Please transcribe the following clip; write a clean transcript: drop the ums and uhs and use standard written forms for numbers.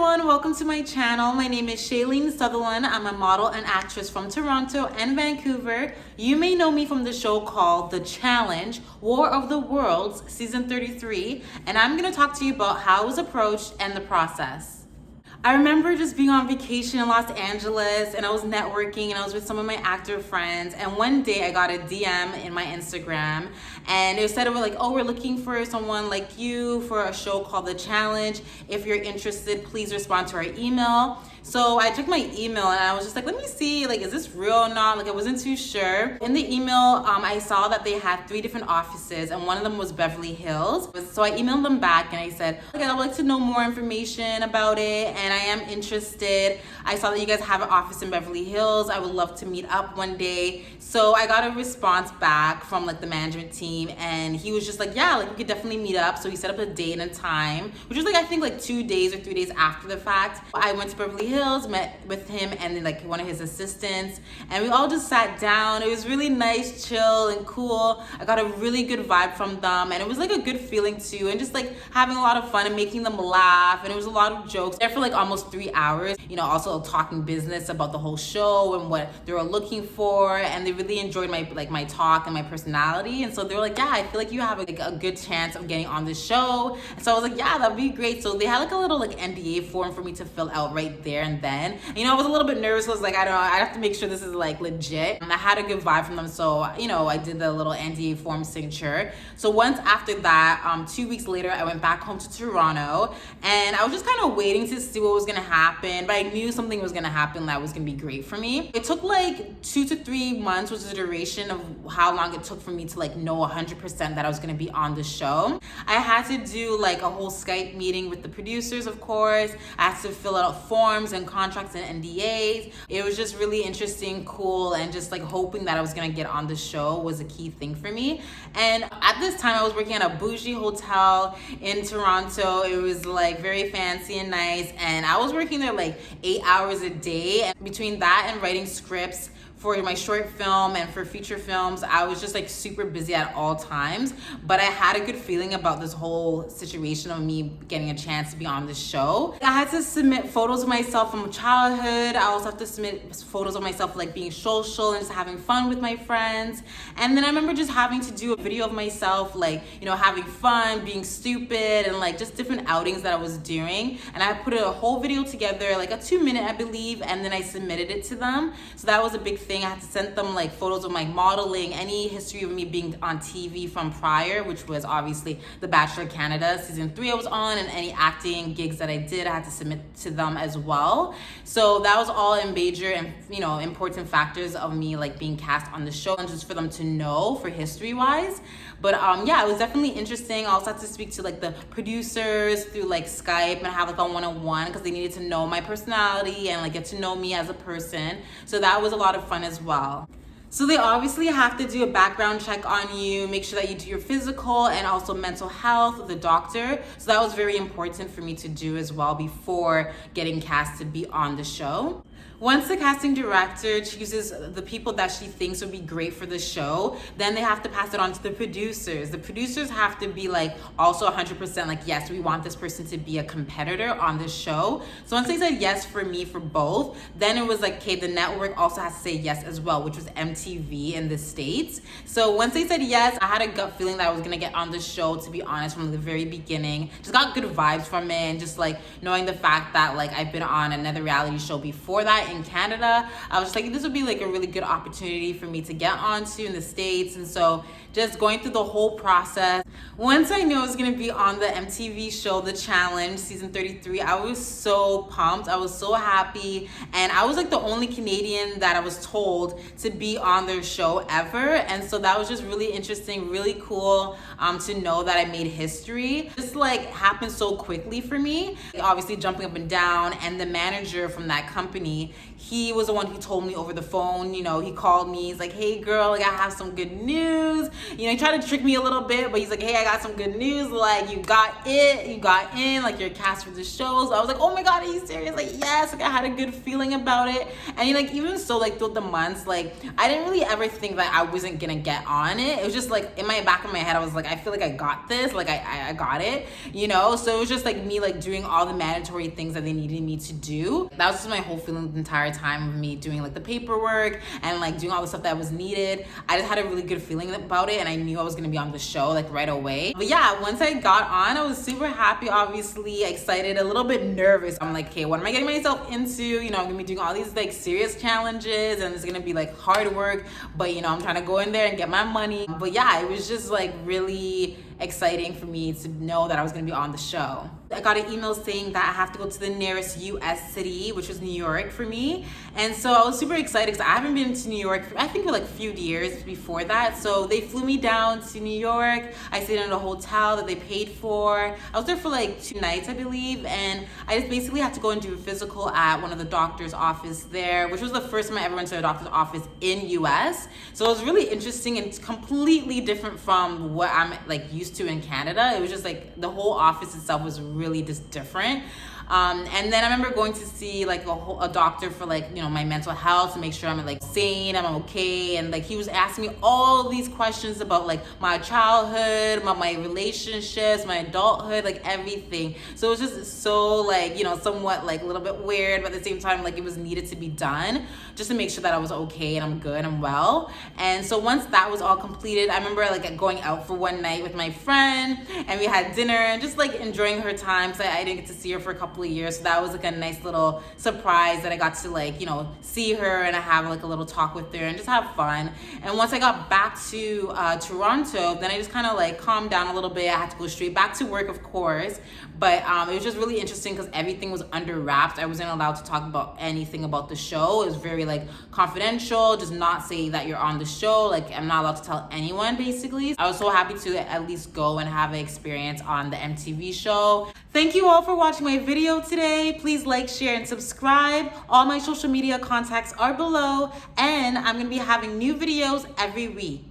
everyone, welcome to my channel. My name is Shaleen Sutherland. I'm a model and actress from Toronto and Vancouver. You may know me from the show called The Challenge, War of the Worlds, season 33, and I'm going to talk to you about how I was approached and the process. I remember just being on vacation in Los Angeles and I was networking and I was with some of my actor friends, and one day I got a DM in my Instagram and it said, we're looking for someone like you for a show called The Challenge. If you're interested, please respond to our email. So I checked my email and I was just like, let me see, is this real or not? I wasn't too sure. In the email, I saw that they had 3 different offices and one of them was Beverly Hills. So I emailed them back and I said, okay, I'd like to know more information about it and I am interested. I saw that you guys have an office in Beverly Hills. I would love to meet up one day. So I got a response back from the management team and he was just like, yeah, we could definitely meet up. So he set up a date and a time, which was I think 2 days or 3 days after the fact. I went to Beverly Hills, met with him and then one of his assistants, and we all just sat down. It was really nice, chill and cool. I got a really good vibe from them and it was a good feeling too, and just having a lot of fun and making them laugh, and it was a lot of jokes there for almost 3 hours, also talking business about the whole show and what they were looking for, and they really enjoyed my talk and my personality, and so they were like, yeah, I feel you have a good chance of getting on this show. And so I was like, yeah, that'd be great. So they had a little NDA form for me to fill out right there and then. I was a little bit nervous. I was I don't know, I have to make sure this is legit. And I had a good vibe from them, so I did the little NDA form signature. So once after that, 2 weeks later, I went back home to Toronto, and I was just kind of waiting to see what was gonna happen, but I knew something was gonna happen that was gonna be great for me. It took 2 to 3 months, which is the duration of how long it took for me to know 100% that I was gonna be on the show. I had to do a whole Skype meeting with the producers, of course. I had to fill out forms and contracts and NDAs. It was just really interesting, cool, and just hoping that I was gonna get on the show was a key thing for me. And at this time, I was working at a bougie hotel in Toronto. It was very fancy and nice, and I was working there 8 hours a day. And between that and writing scripts for my short film and for feature films, I was just super busy at all times, but I had a good feeling about this whole situation of me getting a chance to be on the show. I had to submit photos of myself from childhood. I also have to submit photos of myself being social and just having fun with my friends. And then I remember just having to do a video of myself having fun, being stupid, and just different outings that I was doing. And I put a whole video together, a 2-minute, I believe, and then I submitted it to them. So that was a big thing. I had to send them photos of my modeling, any history of me being on TV from prior, which was obviously The Bachelor Canada season 3 I was on, and any acting gigs that I did, I had to submit to them as well. So that was all in major and important factors of me being cast on the show, and just for them to know for history wise. But yeah, it was definitely interesting. I also had to speak to the producers through Skype and have a one-on-one, because they needed to know my personality and get to know me as a person. So that was a lot of fun as well. So they obviously have to do a background check on you, make sure that you do your physical and also mental health with the doctor. So that was very important for me to do as well before getting cast to be on the show. Once the casting director chooses the people that she thinks would be great for the show, then they have to pass it on to the producers. The producers have to be also 100% yes, we want this person to be a competitor on this show. So once they said yes for me for both, then it was okay, the network also has to say yes as well, which was MTV in the States. So once they said yes, I had a gut feeling that I was gonna get on the show, to be honest, from the very beginning. Just got good vibes from it, and just knowing the fact that I've been on another reality show before that in Canada, I was just this would be a really good opportunity for me to get onto in the States. And so just going through the whole process, once I knew I was gonna be on the MTV show The Challenge season 33, I was so pumped. I was so happy, and I was the only Canadian that I was told to be on their show ever. And so that was just really interesting, really cool to know that I made history. Just happened so quickly for me, obviously jumping up and down. And the manager from that company, me. He was the one who told me over the phone. You know, he called me. He's like, hey girl, like I have some good news. You know, he tried to trick me a little bit, but he's like, hey, I got some good news. Like you got in, like you're cast for the show. So I was like, oh my God, are you serious? Like, yes, like I had a good feeling about it. And like, even so, like throughout the months, like I didn't really ever think that I wasn't gonna get on it. It was just like in my back of my head, I was like, I feel like I got this, like I got it, you know? So it was just like me like doing all the mandatory things that they needed me to do. That was just my whole feeling the entire time of me doing like the paperwork and like doing all the stuff that was needed. I just had a really good feeling about it, and I knew I was gonna be on the show like right away. But yeah, once I got on, I was super happy, obviously excited, a little bit nervous. I'm like, okay, what am I getting myself into? You know, I'm gonna be doing all these like serious challenges, and it's gonna be like hard work, but you know, I'm trying to go in there and get my money. But yeah, it was just like really exciting for me to know that I was gonna be on the show. I got an email saying that I have to go to the nearest US city, which was New York for me. And so I was super excited because I haven't been to New York for, I think, for like a few years before that. So they flew me down to New York. I stayed in a hotel that they paid for. I was there for like 2 nights, I believe. And I just basically had to go and do a physical at one of the doctor's office there, which was the first time I ever went to a doctor's office in US. So it was really interesting and completely different from what I'm like used to in Canada. It was just like the whole office itself was really just different. And then I remember going to see like a doctor for like, you know, my mental health to make sure I'm like sane, I'm okay. And like he was asking me all these questions about like my childhood, about my relationships, my adulthood, like everything. So it was just so like, you know, somewhat like a little bit weird, but at the same time like it was needed to be done just to make sure that I was okay and I'm good and well. And so once that was all completed, I remember like going out for one night with my friend, and we had dinner and just like enjoying her time. So I didn't get to see her for a couple of years, so that was like a nice little surprise that I got to like, you know, see her and I have like a little talk with her and just have fun. And once I got back to Toronto, then I just kind of like calmed down a little bit. I had to go straight back to work, of course, but it was just really interesting because everything was under wraps. I wasn't allowed to talk about anything about the show. It was very like confidential, just not say that you're on the show. Like I'm not allowed to tell anyone basically. I was so happy to at least go and have an experience on the MTV show. Thank you all for watching my video today. Please like, share, and subscribe. All my social media contacts are below, and I'm gonna be having new videos every week.